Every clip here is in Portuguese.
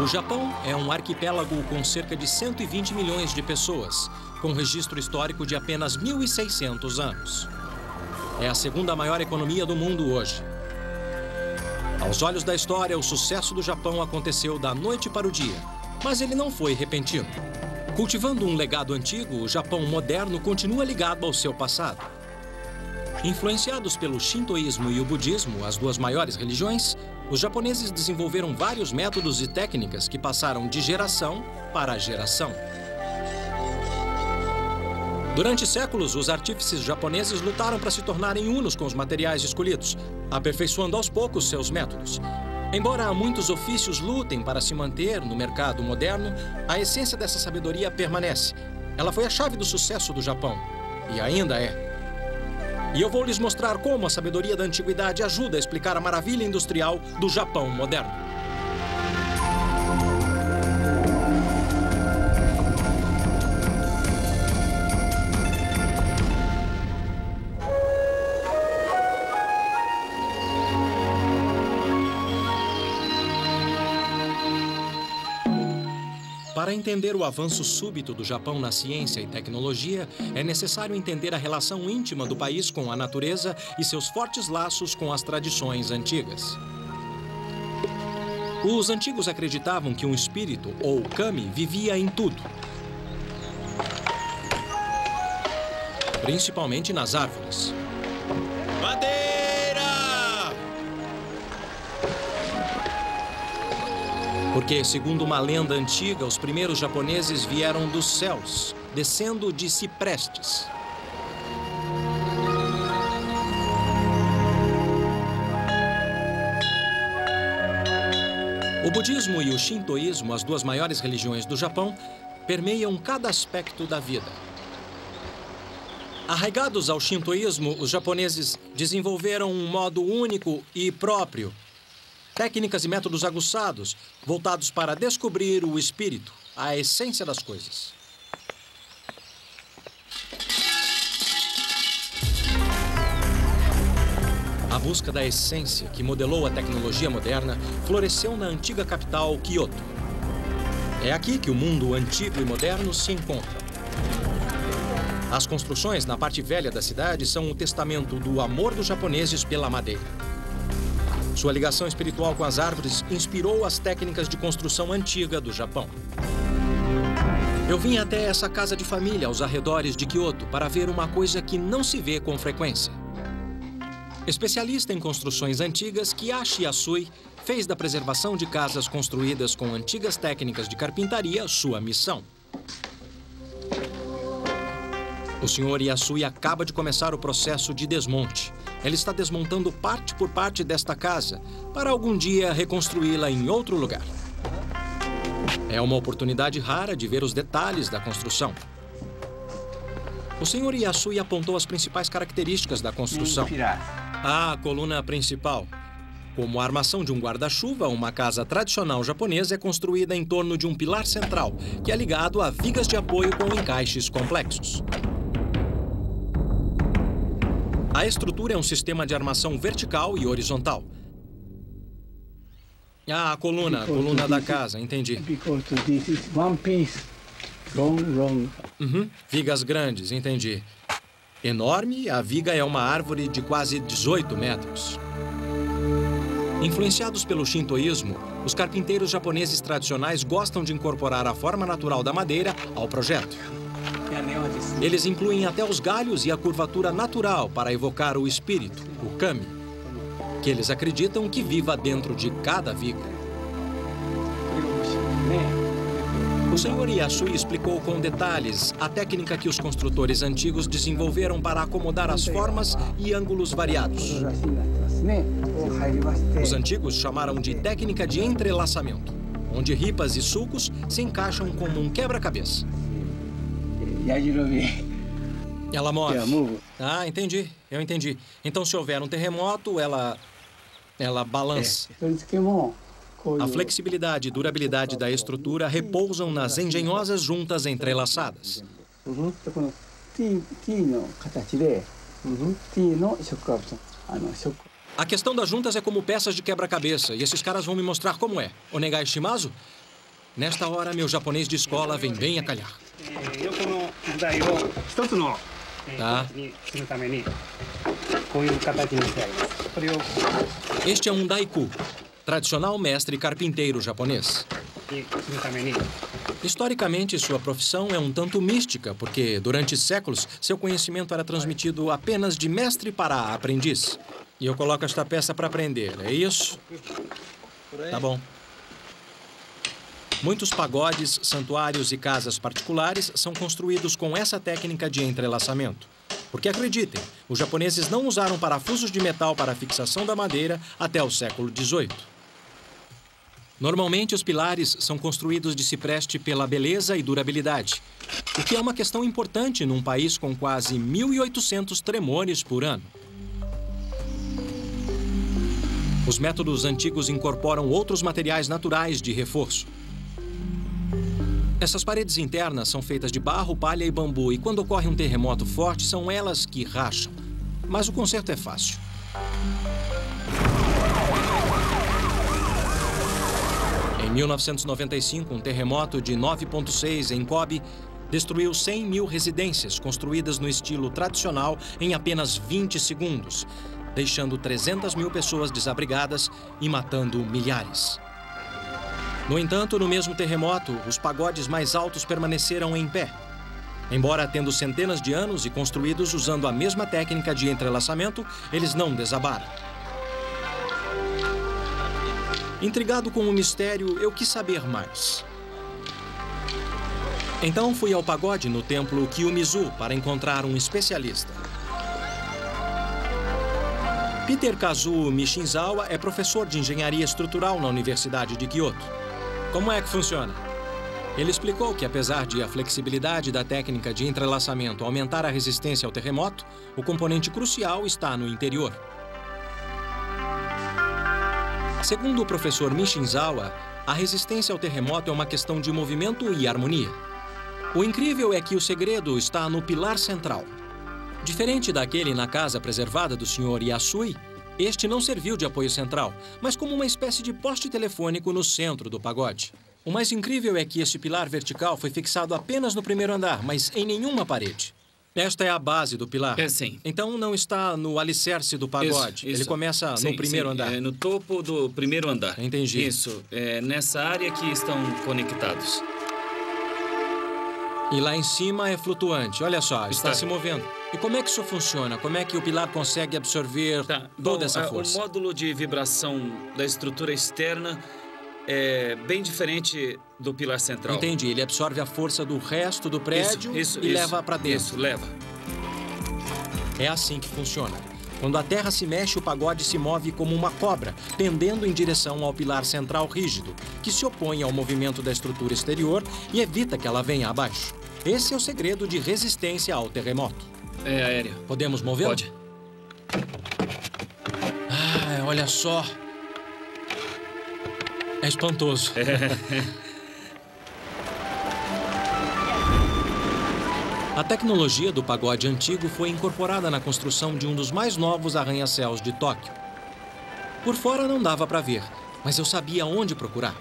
O Japão é um arquipélago com cerca de 120 milhões de pessoas, com registro histórico de apenas 1.600 anos. É a segunda maior economia do mundo hoje. Aos olhos da história, o sucesso do Japão aconteceu da noite para o dia, mas ele não foi repentino. Cultivando um legado antigo, o Japão moderno continua ligado ao seu passado. Influenciados pelo Shintoísmo e o Budismo, as duas maiores religiões, os japoneses desenvolveram vários métodos e técnicas que passaram de geração para geração. Durante séculos, os artífices japoneses lutaram para se tornarem unos com os materiais escolhidos, aperfeiçoando aos poucos seus métodos. Embora muitos ofícios lutem para se manter no mercado moderno, a essência dessa sabedoria permanece. Ela foi a chave do sucesso do Japão, e ainda é. E eu vou lhes mostrar como a sabedoria da antiguidade ajuda a explicar a maravilha industrial do Japão moderno. Para entender o avanço súbito do Japão na ciência e tecnologia, é necessário entender a relação íntima do país com a natureza e seus fortes laços com as tradições antigas. Os antigos acreditavam que um espírito, ou kami, vivia em tudo. Principalmente nas árvores. Porque, segundo uma lenda antiga, os primeiros japoneses vieram dos céus, descendo de ciprestes. O budismo e o shintoísmo, as duas maiores religiões do Japão, permeiam cada aspecto da vida. Arraigados ao shintoísmo, os japoneses desenvolveram um modo único e próprio, técnicas e métodos aguçados, voltados para descobrir o espírito, a essência das coisas. A busca da essência, que modelou a tecnologia moderna, floresceu na antiga capital, Kyoto. É aqui que o mundo antigo e moderno se encontram. As construções na parte velha da cidade são o testamento do amor dos japoneses pela madeira. Sua ligação espiritual com as árvores inspirou as técnicas de construção antiga do Japão. Eu vim até essa casa de família aos arredores de Kyoto para ver uma coisa que não se vê com frequência. Especialista em construções antigas, Kiyoshi Yasui fez da preservação de casas construídas com antigas técnicas de carpintaria sua missão. O Sr. Yasui acaba de começar o processo de desmonte. Ele está desmontando parte por parte desta casa para algum dia reconstruí-la em outro lugar. É uma oportunidade rara de ver os detalhes da construção. O Sr. Yasui apontou as principais características da construção. A coluna principal. Como a armação de um guarda-chuva, uma casa tradicional japonesa é construída em torno de um pilar central, que é ligado a vigas de apoio com encaixes complexos. A estrutura é um sistema de armação vertical e horizontal. A coluna da casa, entendi. Vigas grandes, entendi. Enorme, a viga é uma árvore de quase 18 metros. Influenciados pelo shintoísmo, os carpinteiros japoneses tradicionais gostam de incorporar a forma natural da madeira ao projeto. Eles incluem até os galhos e a curvatura natural para evocar o espírito, o kami, que eles acreditam que viva dentro de cada viga. O Sr. Yasui explicou com detalhes a técnica que os construtores antigos desenvolveram para acomodar as formas e ângulos variados. Os antigos chamaram de técnica de entrelaçamento, onde ripas e sulcos se encaixam como um quebra-cabeça. Ela move. Ah, entendi. Eu entendi. Então, se houver um terremoto, ela balança. A flexibilidade e durabilidade da estrutura repousam nas engenhosas juntas entrelaçadas. A questão das juntas é como peças de quebra-cabeça, e esses caras vão me mostrar como é. Onegai shimasu? Nesta hora, meu japonês de escola vem bem a calhar. Tá. Este é um daiku, tradicional mestre carpinteiro japonês. Historicamente, sua profissão é um tanto mística, porque durante séculos seu conhecimento era transmitido apenas de mestre para aprendiz. E eu coloco esta peça para aprender, é isso? Tá bom. Muitos pagodes, santuários e casas particulares são construídos com essa técnica de entrelaçamento. Porque, acreditem, os japoneses não usaram parafusos de metal para a fixação da madeira até o século XVIII. Normalmente, os pilares são construídos de cipreste pela beleza e durabilidade, o que é uma questão importante num país com quase 1.800 tremores por ano. Os métodos antigos incorporam outros materiais naturais de reforço. Essas paredes internas são feitas de barro, palha e bambu, e quando ocorre um terremoto forte, são elas que racham. Mas o conserto é fácil. Em 1995, um terremoto de 9,6 em Kobe destruiu 100 mil residências construídas no estilo tradicional em apenas 20 segundos, deixando 300 mil pessoas desabrigadas e matando milhares. No entanto, no mesmo terremoto, os pagodes mais altos permaneceram em pé. Embora tendo centenas de anos e construídos usando a mesma técnica de entrelaçamento, eles não desabaram. Intrigado com o mistério, eu quis saber mais. Então fui ao pagode no templo Kiyomizu para encontrar um especialista. Peter Kazuo Mishinzawa é professor de engenharia estrutural na Universidade de Kyoto. Como é que funciona? Ele explicou que, apesar de a flexibilidade da técnica de entrelaçamento aumentar a resistência ao terremoto, o componente crucial está no interior. Segundo o professor Mishinzawa, a resistência ao terremoto é uma questão de movimento e harmonia. O incrível é que o segredo está no pilar central. Diferente daquele na casa preservada do Sr. Yasui, este não serviu de apoio central, mas como uma espécie de poste telefônico no centro do pagode. O mais incrível é que este pilar vertical foi fixado apenas no primeiro andar, mas em nenhuma parede. Esta é a base do pilar. É, sim. Então não está no alicerce do pagode. Isso. Ele começa no primeiro andar. É no topo do primeiro andar. Entendi. Isso. É nessa área que estão conectados. E lá em cima é flutuante. Olha só, está se movendo. E como é que isso funciona? Como é que o pilar consegue absorver toda essa força? O módulo de vibração da estrutura externa é bem diferente do pilar central. Entendi. Ele absorve a força do resto do prédio e leva para dentro. Isso, leva. É assim que funciona. Quando a terra se mexe, o pagode se move como uma cobra, pendendo em direção ao pilar central rígido, que se opõe ao movimento da estrutura exterior e evita que ela venha abaixo. Esse é o segredo de resistência ao terremoto. É aérea. Podemos movê-lo? Pode. Ah, olha só. É espantoso. A tecnologia do pagode antigo foi incorporada na construção de um dos mais novos arranha-céus de Tóquio. Por fora não dava para ver, mas eu sabia onde procurar.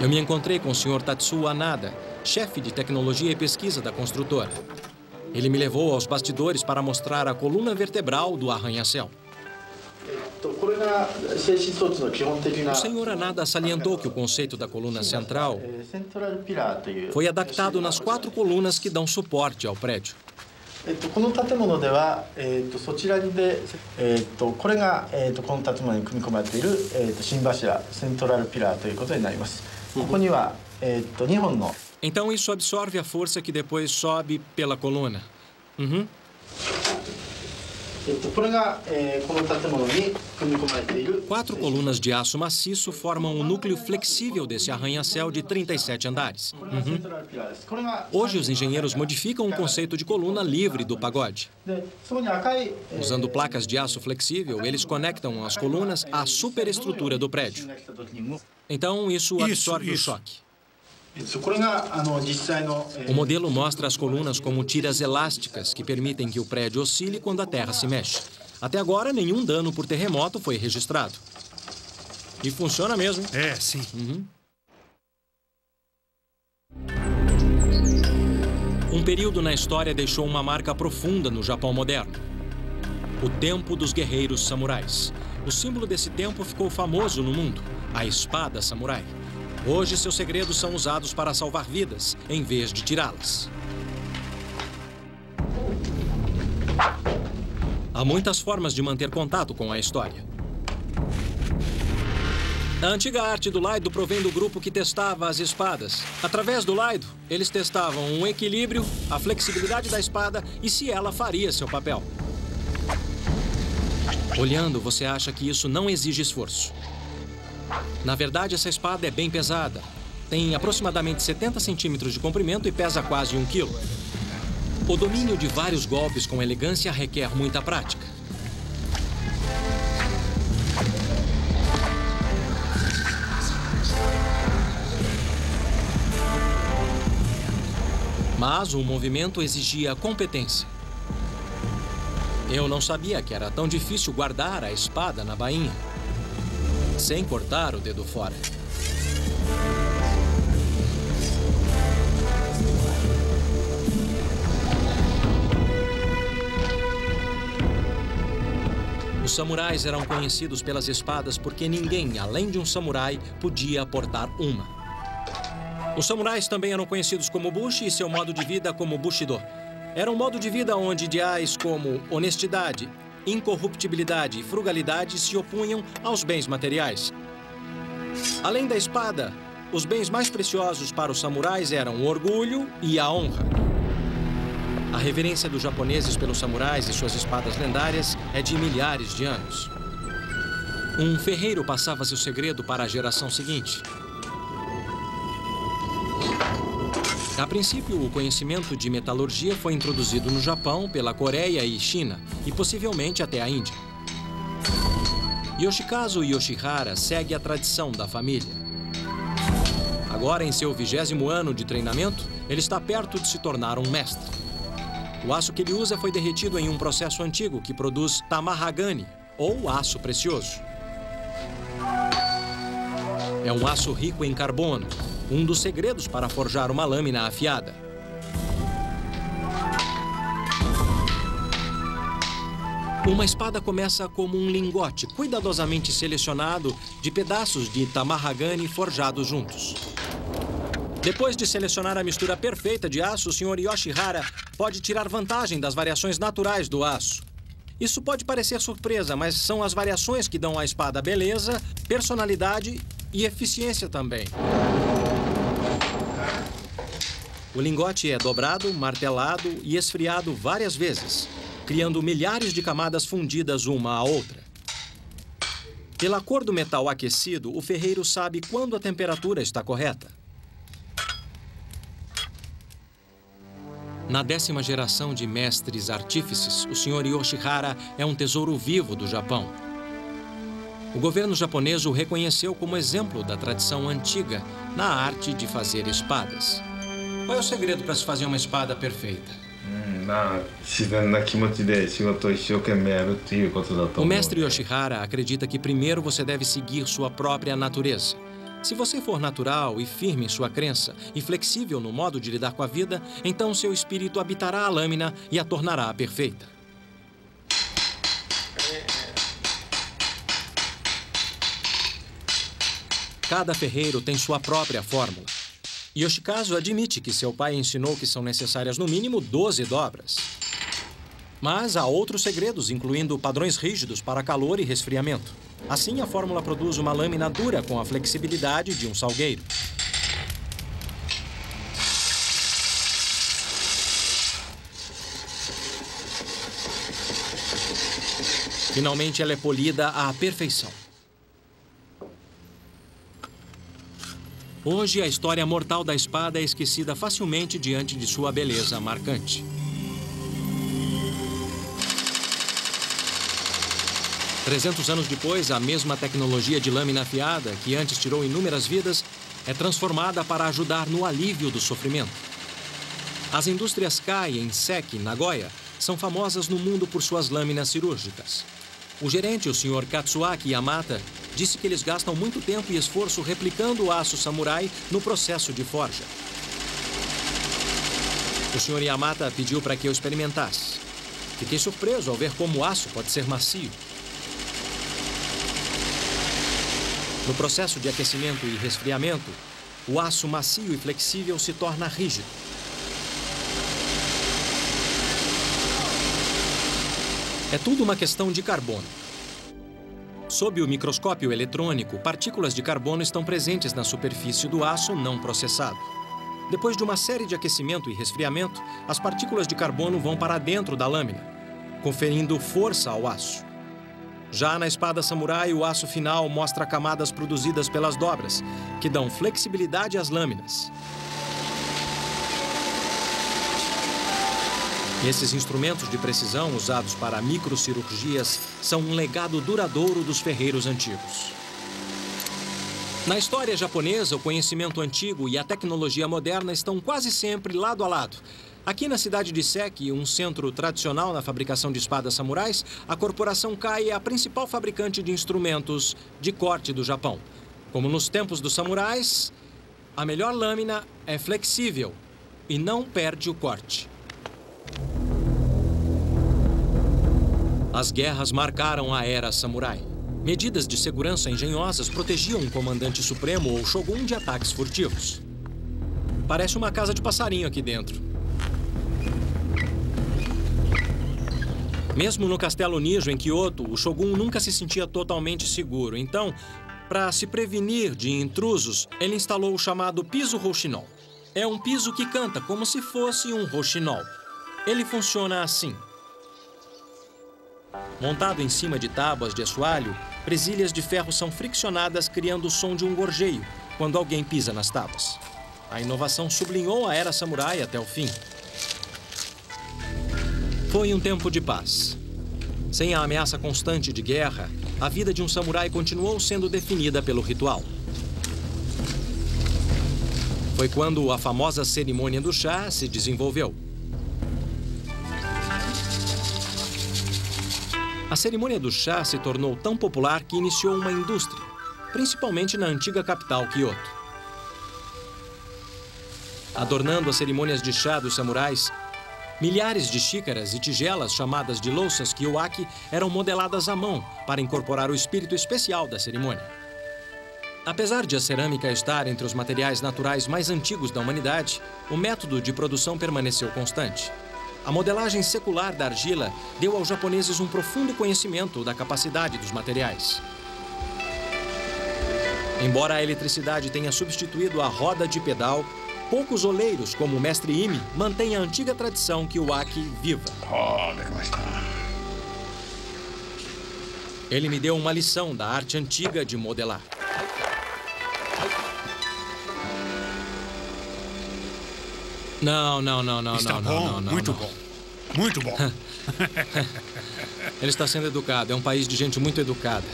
Eu me encontrei com o Sr. Tatsuo Anada, chefe de tecnologia e pesquisa da construtora. Ele me levou aos bastidores para mostrar a coluna vertebral do arranha-céu. O Sr. Anada salientou que o conceito da coluna central foi adaptado nas 4 colunas que dão suporte ao prédio. Então isso absorve a força que depois sobe pela coluna. Uhum. 4 colunas de aço maciço formam o núcleo flexível desse arranha-céu de 37 andares. Uhum. Hoje, os engenheiros modificam o conceito de coluna livre do pagode. Usando placas de aço flexível, eles conectam as colunas à superestrutura do prédio. Então, isso absorve o choque. O modelo mostra as colunas como tiras elásticas que permitem que o prédio oscile quando a terra se mexe. Até agora, nenhum dano por terremoto foi registrado. E funciona mesmo, hein? É, sim. Um período na história deixou uma marca profunda no Japão moderno. O tempo dos guerreiros samurais. O símbolo desse tempo ficou famoso no mundo, a espada samurai. Hoje, seus segredos são usados para salvar vidas, em vez de tirá-las. Há muitas formas de manter contato com a história. A antiga arte do Laido provém do grupo que testava as espadas. Através do Laido, eles testavam um equilíbrio, a flexibilidade da espada e se ela faria seu papel. Olhando, você acha que isso não exige esforço. Na verdade, essa espada é bem pesada. Tem aproximadamente 70 centímetros de comprimento e pesa quase 1 quilo. O domínio de vários golpes com elegância requer muita prática. Mas o movimento exigia competência. Eu não sabia que era tão difícil guardar a espada na bainha, sem cortar o dedo fora. Os samurais eram conhecidos pelas espadas porque ninguém, além de um samurai, podia portar uma. Os samurais também eram conhecidos como bushi e seu modo de vida como bushido. Era um modo de vida onde ideais como honestidade, incorruptibilidade e frugalidade se opunham aos bens materiais. Além da espada, os bens mais preciosos para os samurais eram o orgulho e a honra. A reverência dos japoneses pelos samurais e suas espadas lendárias é de milhares de anos. Um ferreiro passava seu segredo para a geração seguinte. A princípio, o conhecimento de metalurgia foi introduzido no Japão pela Coreia e China, e possivelmente até a Índia. Yoshikazu Yoshihara segue a tradição da família. Agora, em seu 20º ano de treinamento, ele está perto de se tornar um mestre. O aço que ele usa foi derretido em um processo antigo que produz tamahagani, ou aço precioso. É um aço rico em carbono, um dos segredos para forjar uma lâmina afiada. Uma espada começa como um lingote cuidadosamente selecionado de pedaços de tamahagani forjados juntos. Depois de selecionar a mistura perfeita de aço, o Sr. Yoshihara pode tirar vantagem das variações naturais do aço. Isso pode parecer surpresa, mas são as variações que dão à espada beleza, personalidade e eficiência também. O lingote é dobrado, martelado e esfriado várias vezes, criando milhares de camadas fundidas uma à outra. Pela cor do metal aquecido, o ferreiro sabe quando a temperatura está correta. Na 10ª geração de mestres artífices, o Sr. Yoshihara é um tesouro vivo do Japão. O governo japonês o reconheceu como exemplo da tradição antiga na arte de fazer espadas. Qual é o segredo para se fazer uma espada perfeita? O mestre Yoshihara acredita que primeiro você deve seguir sua própria natureza. Se você for natural e firme em sua crença e flexível no modo de lidar com a vida, então seu espírito habitará a lâmina e a tornará perfeita. Cada ferreiro tem sua própria fórmula. Yoshikazu admite que seu pai ensinou que são necessárias no mínimo 12 dobras. Mas há outros segredos, incluindo padrões rígidos para calor e resfriamento. Assim, a fórmula produz uma lâmina dura com a flexibilidade de um salgueiro. Finalmente, ela é polida à perfeição. Hoje, a história mortal da espada é esquecida facilmente diante de sua beleza marcante. 300 anos depois, a mesma tecnologia de lâmina afiada, que antes tirou inúmeras vidas, é transformada para ajudar no alívio do sofrimento. As indústrias Kai, em Seki, Nagoya, são famosas no mundo por suas lâminas cirúrgicas. O gerente, o Sr. Katsuaki Yamata, disse que eles gastam muito tempo e esforço replicando o aço samurai no processo de forja. O Sr. Yamata pediu para que eu experimentasse. Fiquei surpreso ao ver como o aço pode ser macio. No processo de aquecimento e resfriamento, o aço macio e flexível se torna rígido. É tudo uma questão de carbono. Sob o microscópio eletrônico, partículas de carbono estão presentes na superfície do aço não processado. Depois de uma série de aquecimento e resfriamento, as partículas de carbono vão para dentro da lâmina, conferindo força ao aço. Já na espada samurai, o aço final mostra camadas produzidas pelas dobras, que dão flexibilidade às lâminas. Esses instrumentos de precisão usados para microcirurgias são um legado duradouro dos ferreiros antigos. Na história japonesa, o conhecimento antigo e a tecnologia moderna estão quase sempre lado a lado. Aqui na cidade de Seki, um centro tradicional na fabricação de espadas samurais, a corporação Kai é a principal fabricante de instrumentos de corte do Japão. Como nos tempos dos samurais, a melhor lâmina é flexível e não perde o corte. As guerras marcaram a era samurai. Medidas de segurança engenhosas protegiam um comandante supremo ou shogun de ataques furtivos. Parece uma casa de passarinho aqui dentro. Mesmo no Castelo Nijo, em Kyoto, o shogun nunca se sentia totalmente seguro. Então, para se prevenir de intrusos, ele instalou o chamado piso rouxinol. É um piso que canta como se fosse um rouxinol. Ele funciona assim. Montado em cima de tábuas de assoalho, presilhas de ferro são friccionadas, criando o som de um gorjeio quando alguém pisa nas tábuas. A inovação sublinhou a era samurai até o fim. Foi um tempo de paz. Sem a ameaça constante de guerra, a vida de um samurai continuou sendo definida pelo ritual. Foi quando a famosa cerimônia do chá se desenvolveu. A cerimônia do chá se tornou tão popular que iniciou uma indústria, principalmente na antiga capital, Kyoto. Adornando as cerimônias de chá dos samurais, milhares de xícaras e tigelas chamadas de louças kiwaki eram modeladas à mão para incorporar o espírito especial da cerimônia. Apesar de a cerâmica estar entre os materiais naturais mais antigos da humanidade, o método de produção permaneceu constante. A modelagem secular da argila deu aos japoneses um profundo conhecimento da capacidade dos materiais. Embora a eletricidade tenha substituído a roda de pedal, poucos oleiros, como o mestre Imi, mantêm a antiga tradição kiwaki viva. Ele me deu uma lição da arte antiga de modelar. Não. Está bom, muito bom. Muito bom. Ele está sendo educado. É um país de gente muito educada.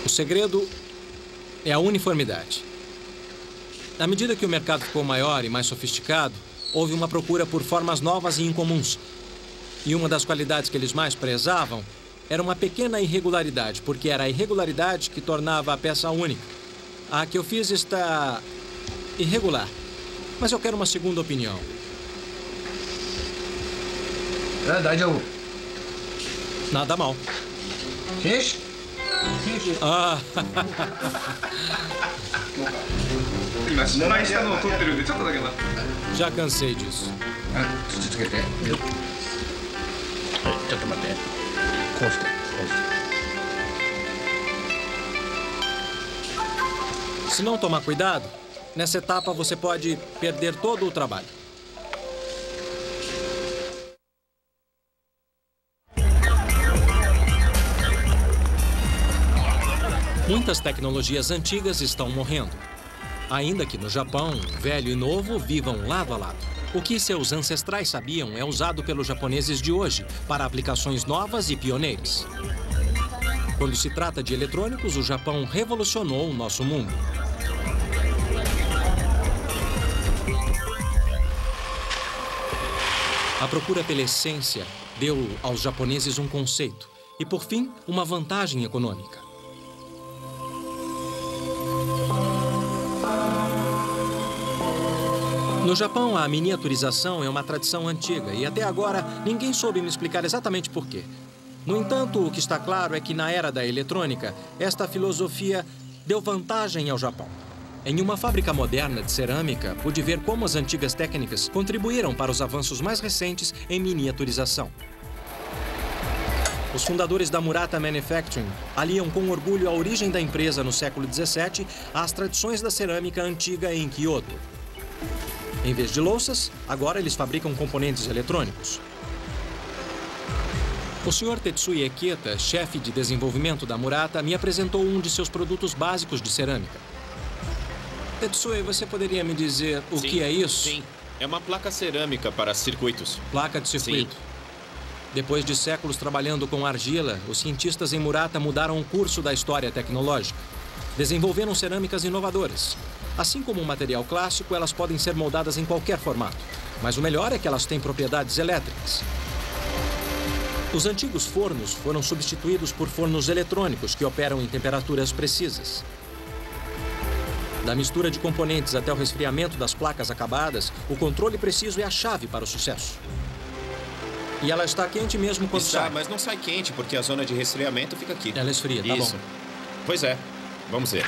O segredo é a uniformidade. À medida que o mercado ficou maior e mais sofisticado, houve uma procura por formas novas e incomuns. E uma das qualidades que eles mais prezavam era uma pequena irregularidade, porque era a irregularidade que tornava a peça única. A que eu fiz está irregular, mas eu quero uma segunda opinião. Nada mal. Ah. Já cansei disso. Se não tomar cuidado, nessa etapa você pode perder todo o trabalho. Muitas tecnologias antigas estão morrendo. Ainda que no Japão, velho e novo vivam lado a lado. O que seus ancestrais sabiam é usado pelos japoneses de hoje para aplicações novas e pioneiras. Quando se trata de eletrônicos, o Japão revolucionou o nosso mundo. A procura pela essência deu aos japoneses um conceito. e, por fim, uma vantagem econômica. No Japão, a miniaturização é uma tradição antiga e, até agora, ninguém soube me explicar exatamente por quê. No entanto, o que está claro é que, na era da eletrônica, esta filosofia deu vantagem ao Japão. Em uma fábrica moderna de cerâmica, pude ver como as antigas técnicas contribuíram para os avanços mais recentes em miniaturização. Os fundadores da Murata Manufacturing aliam com orgulho a origem da empresa no século XVII às tradições da cerâmica antiga em Kyoto. Em vez de louças, agora eles fabricam componentes eletrônicos. O Sr. Tetsuya Ekita, chefe de desenvolvimento da Murata, me apresentou um de seus produtos básicos de cerâmica. Tetsuya, você poderia me dizer o que é isso? Sim, é uma placa cerâmica para circuitos. Placa de circuito. Sim. Depois de séculos trabalhando com argila, os cientistas em Murata mudaram o curso da história tecnológica. Desenvolveram cerâmicas inovadoras. Assim como um material clássico, elas podem ser moldadas em qualquer formato. Mas o melhor é que elas têm propriedades elétricas. Os antigos fornos foram substituídos por fornos eletrônicos que operam em temperaturas precisas. Da mistura de componentes até o resfriamento das placas acabadas, o controle preciso é a chave para o sucesso. E ela está quente mesmo quando sai. Mas não sai quente, porque a zona de resfriamento fica aqui. Ela esfria, tá bom. Pois é. Vamos ver.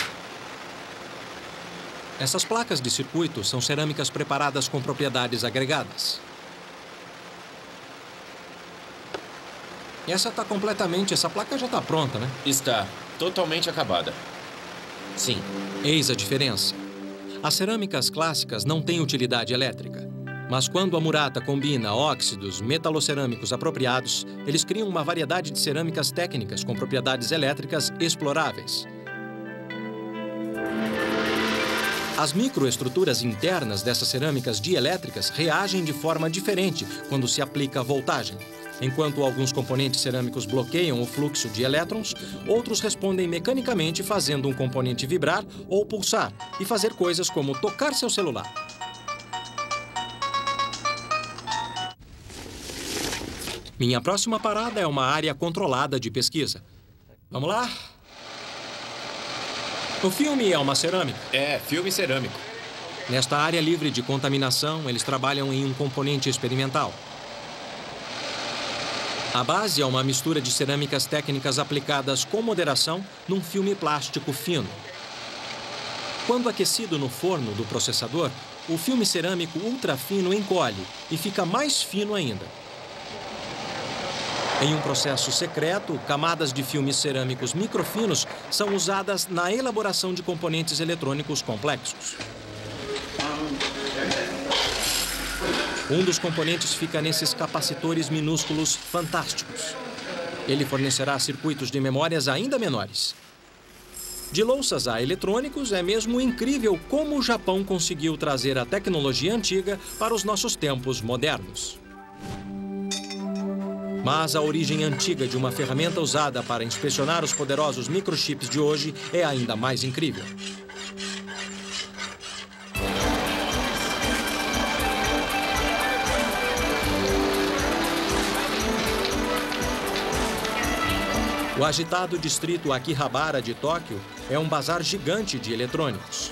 Essas placas de circuito são cerâmicas preparadas com propriedades agregadas. Essa placa já está pronta, né? Está totalmente acabada. Sim. Eis a diferença. As cerâmicas clássicas não têm utilidade elétrica. Mas quando a Murata combina óxidos metalocerâmicos apropriados, eles criam uma variedade de cerâmicas técnicas com propriedades elétricas exploráveis. As microestruturas internas dessas cerâmicas dielétricas reagem de forma diferente quando se aplica voltagem. Enquanto alguns componentes cerâmicos bloqueiam o fluxo de elétrons, outros respondem mecanicamente fazendo um componente vibrar ou pulsar e fazer coisas como tocar seu celular. Minha próxima parada é uma área controlada de pesquisa. Vamos lá? O filme é uma cerâmica? É, filme cerâmico. Nesta área livre de contaminação, eles trabalham em um componente experimental. A base é uma mistura de cerâmicas técnicas aplicadas com moderação num filme plástico fino. Quando aquecido no forno do processador, o filme cerâmico ultrafino encolhe e fica mais fino ainda. Em um processo secreto, camadas de filmes cerâmicos microfinos são usadas na elaboração de componentes eletrônicos complexos. Um dos componentes fica nesses capacitores minúsculos fantásticos. Ele fornecerá circuitos de memórias ainda menores. De louças a eletrônicos, é mesmo incrível como o Japão conseguiu trazer a tecnologia antiga para os nossos tempos modernos. Mas a origem antiga de uma ferramenta usada para inspecionar os poderosos microchips de hoje é ainda mais incrível. O agitado distrito Akihabara de Tóquio é um bazar gigante de eletrônicos,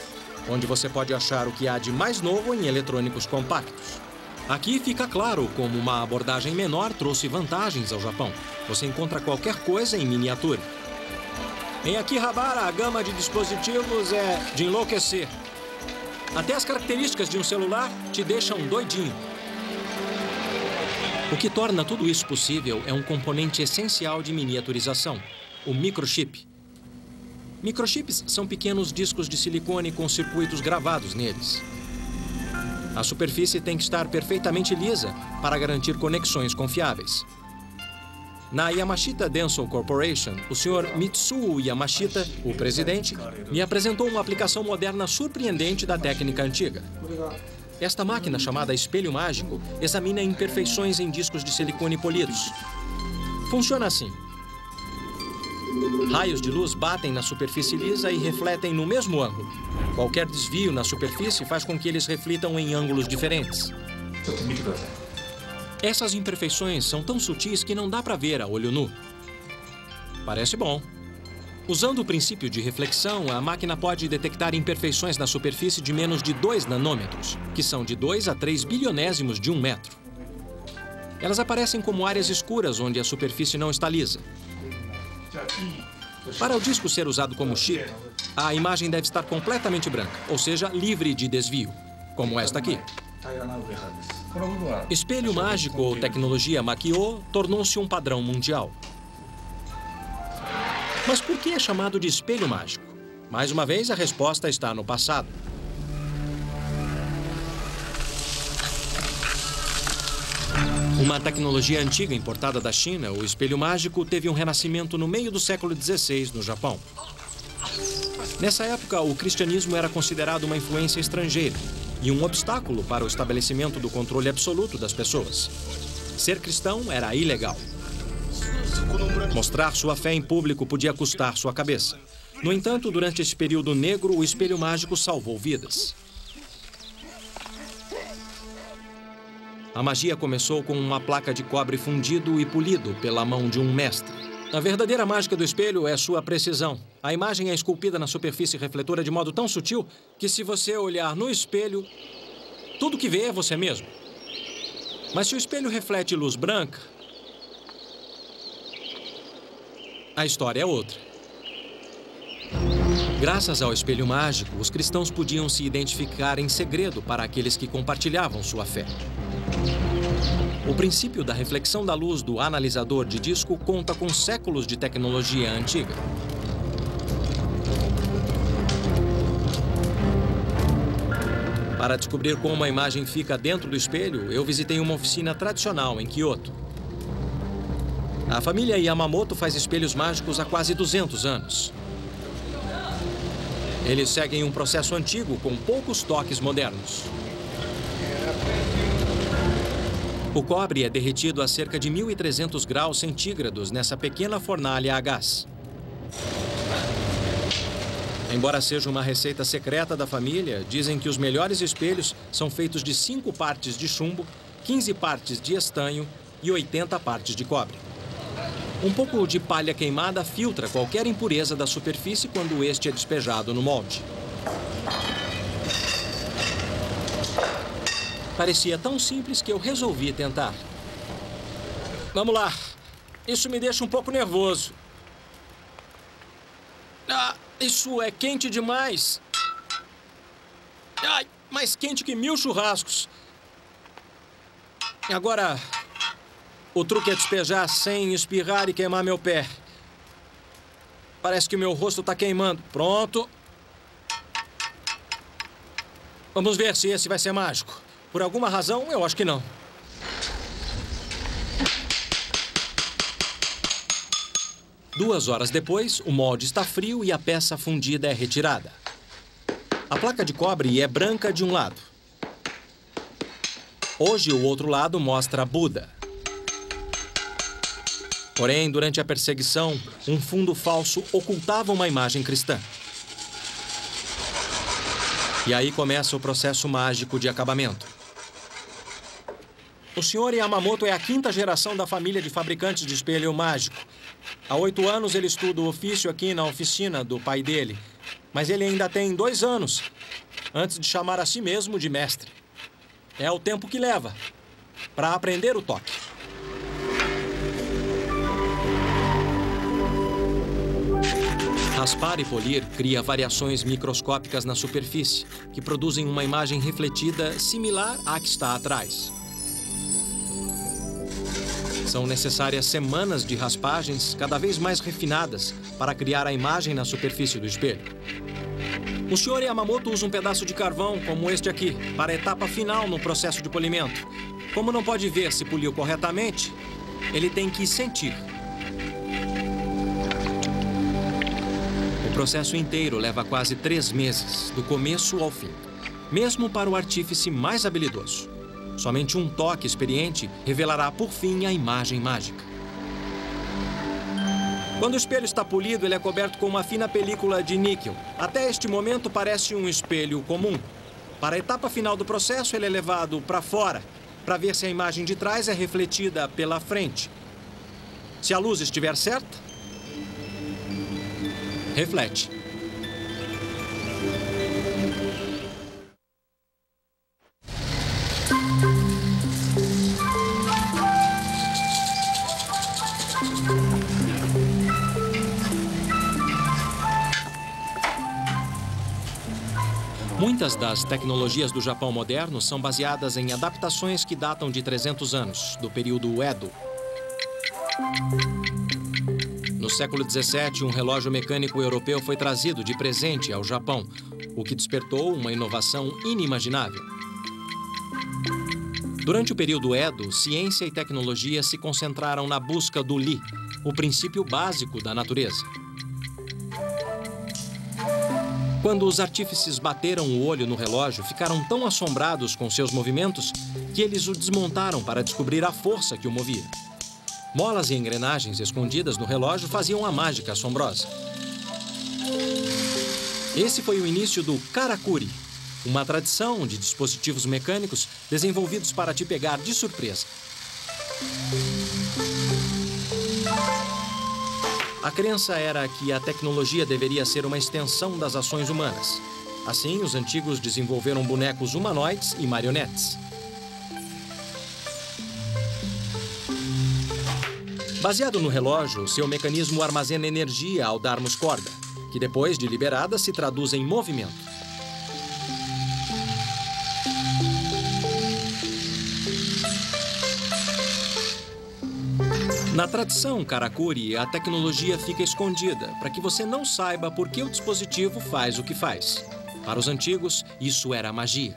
onde você pode achar o que há de mais novo em eletrônicos compactos. Aqui fica claro como uma abordagem menor trouxe vantagens ao Japão. Você encontra qualquer coisa em miniatura. Em Akihabara, a gama de dispositivos é de enlouquecer. Até as características de um celular te deixam doidinho. O que torna tudo isso possível é um componente essencial de miniaturização, o microchip. Microchips são pequenos discos de silicone com circuitos gravados neles. A superfície tem que estar perfeitamente lisa para garantir conexões confiáveis. Na Yamashita Denso Corporation, o Sr. Mitsuo Yamashita, o presidente, me apresentou uma aplicação moderna surpreendente da técnica antiga. Esta máquina, chamada espelho mágico, examina imperfeições em discos de silicone polidos. Funciona assim. Raios de luz batem na superfície lisa e refletem no mesmo ângulo. Qualquer desvio na superfície faz com que eles reflitam em ângulos diferentes. Essas imperfeições são tão sutis que não dá para ver a olho nu. Parece bom. Usando o princípio de reflexão, a máquina pode detectar imperfeições na superfície de menos de 2 nanômetros, que são de 2 a 3 bilionésimos de 1 metro. Elas aparecem como áreas escuras onde a superfície não está lisa. Para o disco ser usado como chip, a imagem deve estar completamente branca, ou seja, livre de desvio, como esta aqui. Espelho mágico ou tecnologia Makio tornou-se um padrão mundial. Mas por que é chamado de espelho mágico? Mais uma vez, a resposta está no passado. Uma tecnologia antiga importada da China, o espelho mágico teve um renascimento no meio do século XVI no Japão. Nessa época, o cristianismo era considerado uma influência estrangeira e um obstáculo para o estabelecimento do controle absoluto das pessoas. Ser cristão era ilegal. Mostrar sua fé em público podia custar sua cabeça. No entanto, durante esse período negro, o espelho mágico salvou vidas. A magia começou com uma placa de cobre fundido e polido pela mão de um mestre. A verdadeira mágica do espelho é sua precisão. A imagem é esculpida na superfície refletora de modo tão sutil que, se você olhar no espelho, tudo que vê é você mesmo. Mas se o espelho reflete luz branca, a história é outra. Graças ao espelho mágico, os cristãos podiam se identificar em segredo para aqueles que compartilhavam sua fé. O princípio da reflexão da luz do analisador de disco conta com séculos de tecnologia antiga. Para descobrir como a imagem fica dentro do espelho, eu visitei uma oficina tradicional em Kyoto. A família Yamamoto faz espelhos mágicos há quase 200 anos. Eles seguem um processo antigo com poucos toques modernos. O cobre é derretido a cerca de 1.300 graus centígrados nessa pequena fornalha a gás. Embora seja uma receita secreta da família, dizem que os melhores espelhos são feitos de 5 partes de chumbo, 15 partes de estanho e 80 partes de cobre. Um pouco de palha queimada filtra qualquer impureza da superfície quando este é despejado no molde. Parecia tão simples que eu resolvi tentar. Vamos lá. Isso me deixa um pouco nervoso. Ah, isso é quente demais. Ai, mais quente que 1000 churrascos. Agora, o truque é despejar sem espirrar e queimar meu pé. Parece que o meu rosto está queimando. Pronto. Vamos ver se esse vai ser mágico. Por alguma razão, eu acho que não. Duas horas depois, o molde está frio e a peça fundida é retirada. A placa de cobre é branca de um lado. Hoje, o outro lado mostra Buda. Porém, durante a perseguição, um fundo falso ocultava uma imagem cristã. E aí começa o processo mágico de acabamento. O Sr. Yamamoto é a 5ª geração da família de fabricantes de espelho mágico. Há 8 anos ele estuda o ofício aqui na oficina do pai dele. Mas ele ainda tem 2 anos, antes de chamar a si mesmo de mestre. É o tempo que leva para aprender o toque. Raspar e polir cria variações microscópicas na superfície, que produzem uma imagem refletida similar à que está atrás. São necessárias semanas de raspagens cada vez mais refinadas para criar a imagem na superfície do espelho. O Sr. Yamamoto usa um pedaço de carvão, como este aqui, para a etapa final no processo de polimento. Como não pode ver se poliu corretamente, ele tem que sentir. O processo inteiro leva quase 3 meses, do começo ao fim, mesmo para o artífice mais habilidoso. Somente um toque experiente revelará, por fim, a imagem mágica. Quando o espelho está polido, ele é coberto com uma fina película de níquel. Até este momento, parece um espelho comum. Para a etapa final do processo, ele é levado para fora, para ver se a imagem de trás é refletida pela frente. Se a luz estiver certa, reflete. Muitas das tecnologias do Japão moderno são baseadas em adaptações que datam de 300 anos, do período Edo. No século XVII, um relógio mecânico europeu foi trazido de presente ao Japão, o que despertou uma inovação inimaginável. Durante o período Edo, ciência e tecnologia se concentraram na busca do Li, o princípio básico da natureza. Quando os artífices bateram o olho no relógio, ficaram tão assombrados com seus movimentos que eles o desmontaram para descobrir a força que o movia. Molas e engrenagens escondidas no relógio faziam a mágica assombrosa. Esse foi o início do karakuri, uma tradição de dispositivos mecânicos desenvolvidos para te pegar de surpresa. A crença era que a tecnologia deveria ser uma extensão das ações humanas. Assim, os antigos desenvolveram bonecos humanoides e marionetes. Baseado no relógio, seu mecanismo armazena energia ao darmos corda, que depois de liberada se traduz em movimento. Na tradição karakuri, a tecnologia fica escondida para que você não saiba por que o dispositivo faz o que faz. Para os antigos, isso era magia.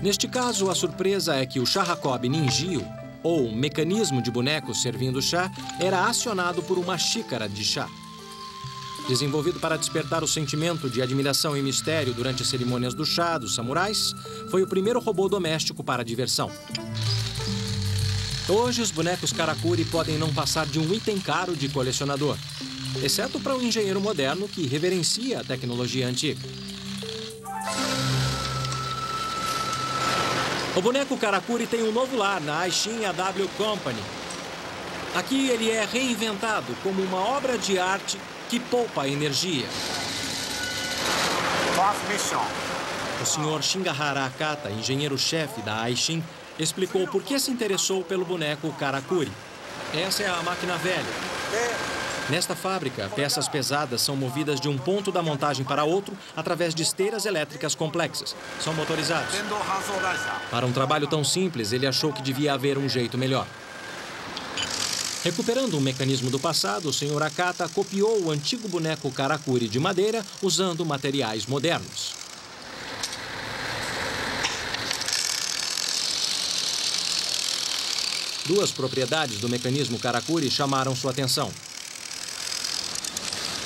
Neste caso, a surpresa é que o Shahakob Ninjio, ou mecanismo de bonecos servindo chá, era acionado por uma xícara de chá. Desenvolvido para despertar o sentimento de admiração e mistério durante as cerimônias do chá dos samurais, foi o primeiro robô doméstico para a diversão. Hoje, os bonecos karakuri podem não passar de um item caro de colecionador, exceto para um engenheiro moderno que reverencia a tecnologia antiga. O boneco karakuri tem um novo lar na Aishin AW Company. Aqui ele é reinventado como uma obra de arte que poupa energia. O Sr. Shingahara Akata, engenheiro-chefe da Aishin, explicou por que se interessou pelo boneco karakuri. Essa é a máquina velha. Nesta fábrica, peças pesadas são movidas de um ponto da montagem para outro através de esteiras elétricas complexas. São motorizados. Para um trabalho tão simples, ele achou que devia haver um jeito melhor. Recuperando um mecanismo do passado, o Sr. Akata copiou o antigo boneco karakuri de madeira usando materiais modernos. Duas propriedades do mecanismo karakuri chamaram sua atenção.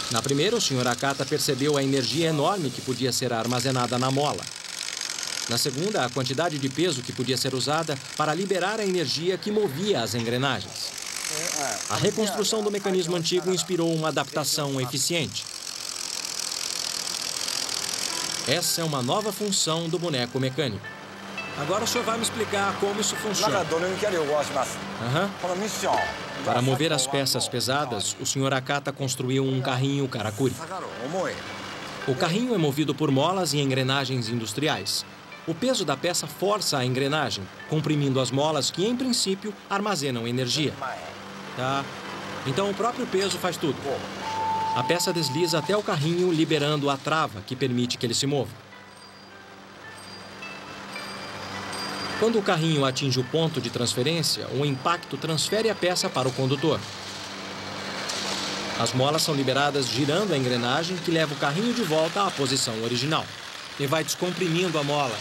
Na primeira, o Sr. Akata percebeu a energia enorme que podia ser armazenada na mola. Na segunda, a quantidade de peso que podia ser usada para liberar a energia que movia as engrenagens. A reconstrução do mecanismo antigo inspirou uma adaptação eficiente. Essa é uma nova função do boneco mecânico. Agora o senhor vai me explicar como isso funciona. Para mover as peças pesadas, o Sr. Akata construiu um carrinho karakuri. O carrinho é movido por molas e engrenagens industriais. O peso da peça força a engrenagem, comprimindo as molas que, em princípio, armazenam energia. Tá? Então o próprio peso faz tudo. A peça desliza até o carrinho, liberando a trava que permite que ele se mova. Quando o carrinho atinge o ponto de transferência, o impacto transfere a peça para o condutor. As molas são liberadas girando a engrenagem que leva o carrinho de volta à posição original. E vai descomprimindo a mola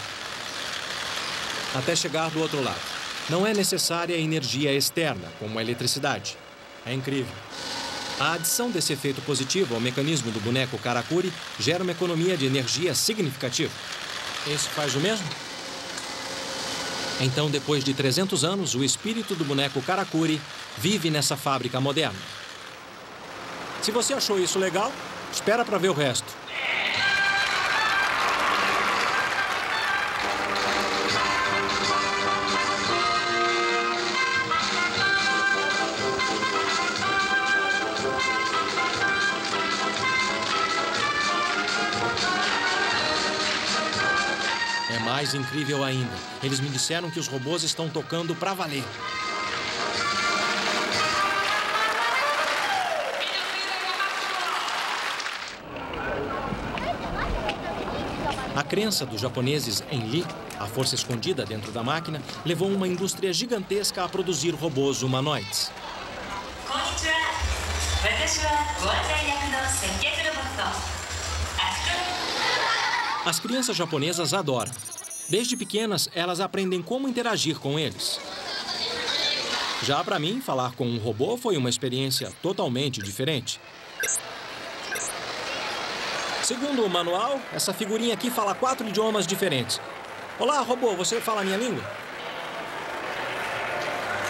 até chegar do outro lado. Não é necessária energia externa, como a eletricidade. É incrível. A adição desse efeito positivo ao mecanismo do boneco karakuri gera uma economia de energia significativa. Esse faz o mesmo? Então, depois de 300 anos, o espírito do boneco karakuri vive nessa fábrica moderna. Se você achou isso legal, espera para ver o resto. Mais incrível ainda, eles me disseram que os robôs estão tocando pra valer. A crença dos japoneses em Li, a força escondida dentro da máquina, levou uma indústria gigantesca a produzir robôs humanoides. As crianças japonesas adoram. Desde pequenas, elas aprendem como interagir com eles. Já para mim, falar com um robô foi uma experiência totalmente diferente. Segundo o manual, essa figurinha aqui fala 4 idiomas diferentes. Olá, robô, você fala a minha língua?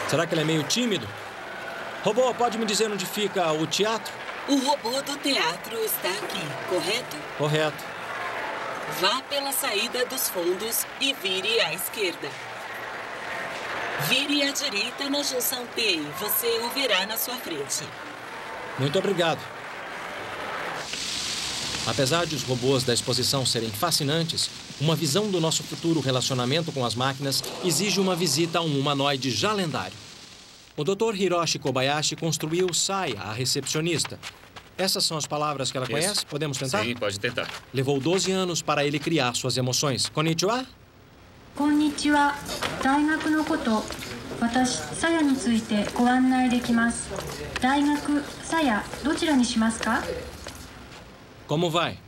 Será que ele é meio tímido? Robô, pode me dizer onde fica o teatro? O robô do teatro está aqui, correto? Correto. Vá pela saída dos fundos e vire à esquerda. Vire à direita na junção T e você o verá na sua frente. Muito obrigado. Apesar de os robôs da exposição serem fascinantes, uma visão do nosso futuro relacionamento com as máquinas exige uma visita a um humanoide já lendário. O Dr. Hiroshi Kobayashi construiu Saya, a recepcionista. Essas são as palavras que ela conhece? Podemos tentar? Sim, pode tentar. Levou 12 anos para ele criar suas emoções. Konnichiwa? Konnichiwa. 大学のこと、私、Sayaについてご案内できます。大学、Saya、どちらにしますか? Como vai?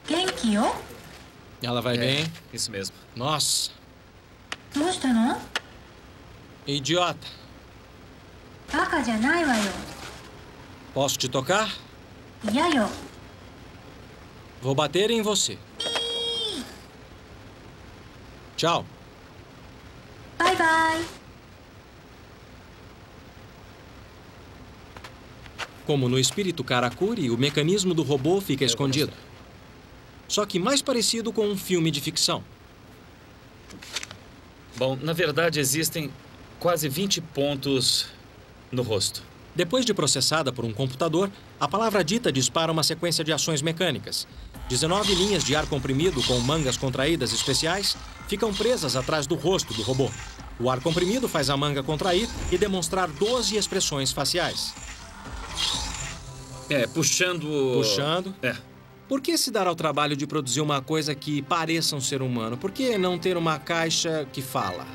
元気よ? Ela vai bem? Isso mesmo. Nossa. どうしたの? Idiota. バカじゃないわよ。 Posso te tocar? 嫌よ。 Vou bater em você. Tchau. Bye bye. Como no espírito Karakuri, o mecanismo do robô fica escondido. Só que mais parecido com um filme de ficção. Bom, na verdade existem quase 20 pontos no rosto. Depois de processada por um computador, a palavra dita dispara uma sequência de ações mecânicas. 19 linhas de ar comprimido com mangas contraídas especiais ficam presas atrás do rosto do robô. O ar comprimido faz a manga contrair e demonstrar 12 expressões faciais. Puxando... Puxando. Por que se dar ao trabalho de produzir uma coisa que pareça um ser humano? Por que não ter uma caixa que fala?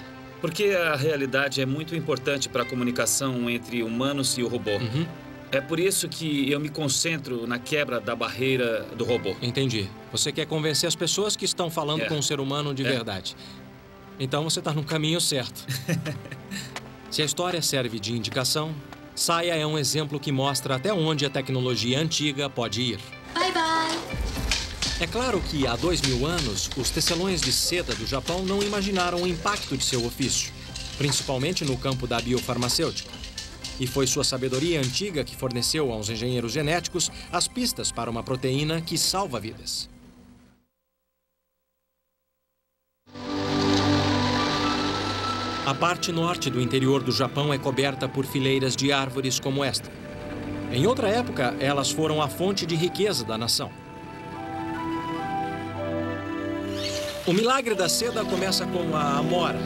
Porque a realidade é muito importante para a comunicação entre humanos e o robô. Uhum. É por isso que eu me concentro na quebra da barreira do robô. Entendi. Você quer convencer as pessoas que estão falando com um ser humano de verdade. Então você está no caminho certo. Se a história serve de indicação, Saya é um exemplo que mostra até onde a tecnologia antiga pode ir. Bye bye. É claro que há 2000 anos, os tecelões de seda do Japão não imaginaram o impacto de seu ofício, principalmente no campo da biofarmacêutica. E foi sua sabedoria antiga que forneceu aos engenheiros genéticos as pistas para uma proteína que salva vidas. A parte norte do interior do Japão é coberta por fileiras de árvores como esta. Em outra época, elas foram a fonte de riqueza da nação. O milagre da seda começa com a amora.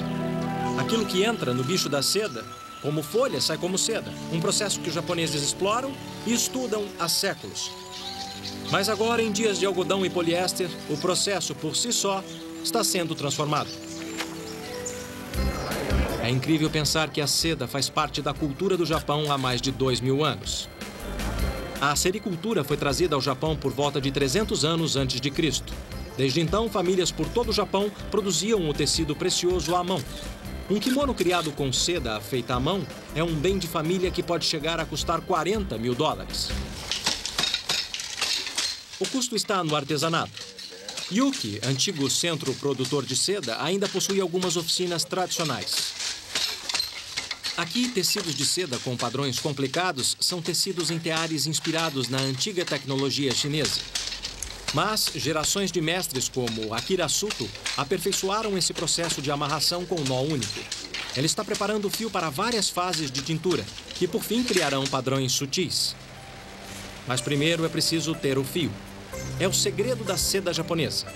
Aquilo que entra no bicho da seda, como folha, sai como seda. Um processo que os japoneses exploram e estudam há séculos. Mas agora, em dias de algodão e poliéster, o processo por si só está sendo transformado. É incrível pensar que a seda faz parte da cultura do Japão há mais de 2000 anos. A sericultura foi trazida ao Japão por volta de 300 anos antes de Cristo. Desde então, famílias por todo o Japão produziam o tecido precioso à mão. Um kimono criado com seda feita à mão é um bem de família que pode chegar a custar $40 mil. O custo está no artesanato. Yuki, antigo centro produtor de seda, ainda possui algumas oficinas tradicionais. Aqui, tecidos de seda com padrões complicados são tecidos em teares inspirados na antiga tecnologia chinesa. Mas gerações de mestres como Akira Suto aperfeiçoaram esse processo de amarração com nó único. Ele está preparando o fio para várias fases de tintura, que por fim criarão padrões sutis. Mas primeiro é preciso ter o fio. É o segredo da seda japonesa.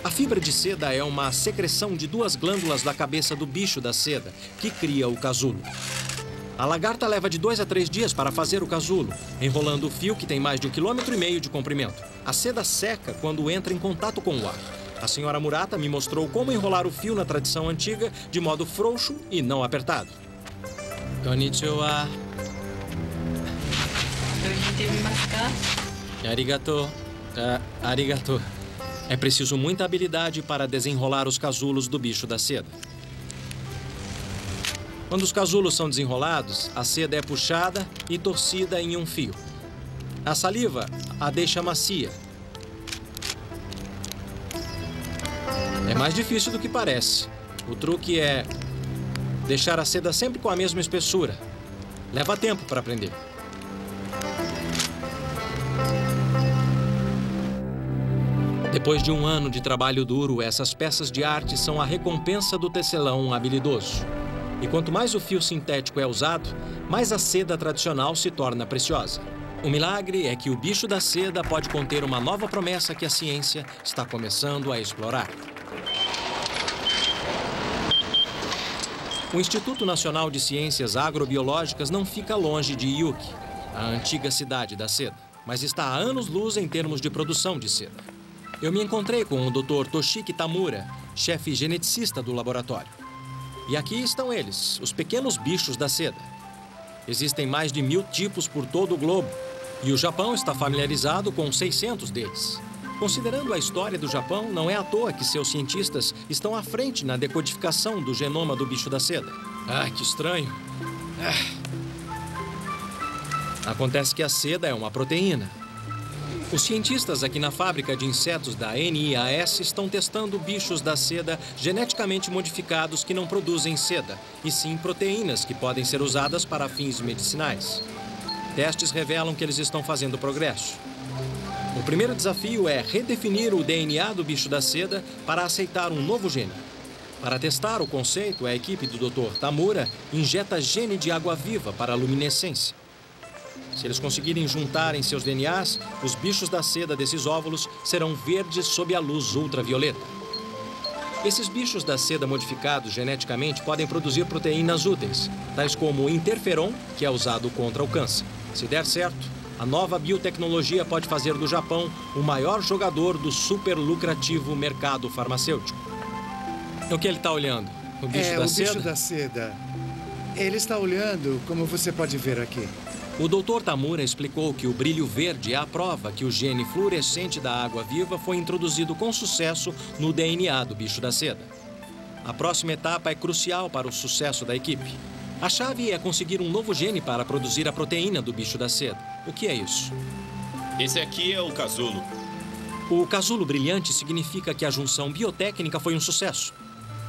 A fibra de seda é uma secreção de 2 glândulas da cabeça do bicho da seda, que cria o casulo. A lagarta leva de 2 a 3 dias para fazer o casulo, enrolando o fio que tem mais de 1,5 km de comprimento. A seda seca quando entra em contato com o ar. A senhora Murata me mostrou como enrolar o fio na tradição antiga de modo frouxo e não apertado. Konnichiwa. Arigato. Arigato. É preciso muita habilidade para desenrolar os casulos do bicho da seda. Quando os casulos são desenrolados, a seda é puxada e torcida em um fio. A saliva a deixa macia. É mais difícil do que parece. O truque é deixar a seda sempre com a mesma espessura. Leva tempo para aprender. Depois de 1 ano de trabalho duro, essas peças de arte são a recompensa do tecelão habilidoso. E quanto mais o fio sintético é usado, mais a seda tradicional se torna preciosa. O milagre é que o bicho da seda pode conter uma nova promessa que a ciência está começando a explorar. O Instituto Nacional de Ciências Agrobiológicas não fica longe de Yuki, a antiga cidade da seda, mas está há anos-luz em termos de produção de seda. Eu me encontrei com o Dr. Toshiki Tamura, chefe geneticista do laboratório. E aqui estão eles, os pequenos bichos da seda. Existem mais de 1000 tipos por todo o globo, e o Japão está familiarizado com 600 deles. Considerando a história do Japão, não é à toa que seus cientistas estão à frente na decodificação do genoma do bicho da seda. Ah, que estranho. Acontece que a seda é uma proteína. Os cientistas aqui na fábrica de insetos da NIAS estão testando bichos da seda geneticamente modificados que não produzem seda, e sim proteínas que podem ser usadas para fins medicinais. Testes revelam que eles estão fazendo progresso. O primeiro desafio é redefinir o DNA do bicho da seda para aceitar um novo gene. Para testar o conceito, a equipe do Dr. Tamura injeta gene de água-viva para a luminescência. Se eles conseguirem juntar em seus DNAs, os bichos da seda desses óvulos serão verdes sob a luz ultravioleta. Esses bichos da seda modificados geneticamente podem produzir proteínas úteis, tais como o interferon, que é usado contra o câncer. Se der certo, a nova biotecnologia pode fazer do Japão o maior jogador do super lucrativo mercado farmacêutico. O que ele está olhando? O bicho da seda? O bicho da seda. Ele está olhando, como você pode ver aqui. O Dr. Tamura explicou que o brilho verde é a prova que o gene fluorescente da água-viva foi introduzido com sucesso no DNA do bicho da seda. A próxima etapa é crucial para o sucesso da equipe. A chave é conseguir um novo gene para produzir a proteína do bicho da seda. O que é isso? Esse aqui é o casulo. O casulo brilhante significa que a junção biotécnica foi um sucesso.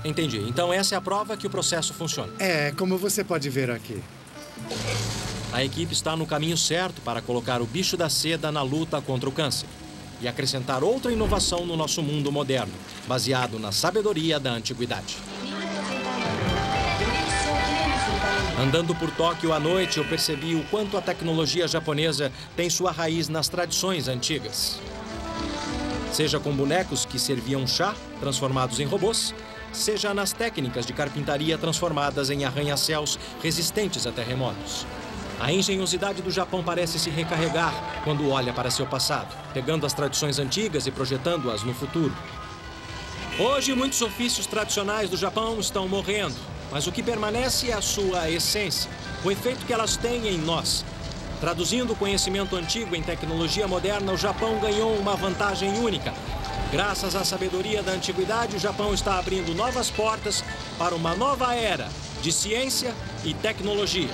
Entendi. Então essa é a prova que o processo funciona. É, como você pode ver aqui. A equipe está no caminho certo para colocar o bicho da seda na luta contra o câncer e acrescentar outra inovação no nosso mundo moderno, baseado na sabedoria da antiguidade. Andando por Tóquio à noite, eu percebi o quanto a tecnologia japonesa tem sua raiz nas tradições antigas. Seja com bonecos que serviam chá, transformados em robôs, seja nas técnicas de carpintaria transformadas em arranha-céus resistentes a terremotos. A engenhosidade do Japão parece se recarregar quando olha para seu passado, pegando as tradições antigas e projetando-as no futuro. Hoje, muitos ofícios tradicionais do Japão estão morrendo, mas o que permanece é a sua essência, o efeito que elas têm em nós. Traduzindo o conhecimento antigo em tecnologia moderna, o Japão ganhou uma vantagem única. Graças à sabedoria da antiguidade, o Japão está abrindo novas portas para uma nova era de ciência e tecnologia.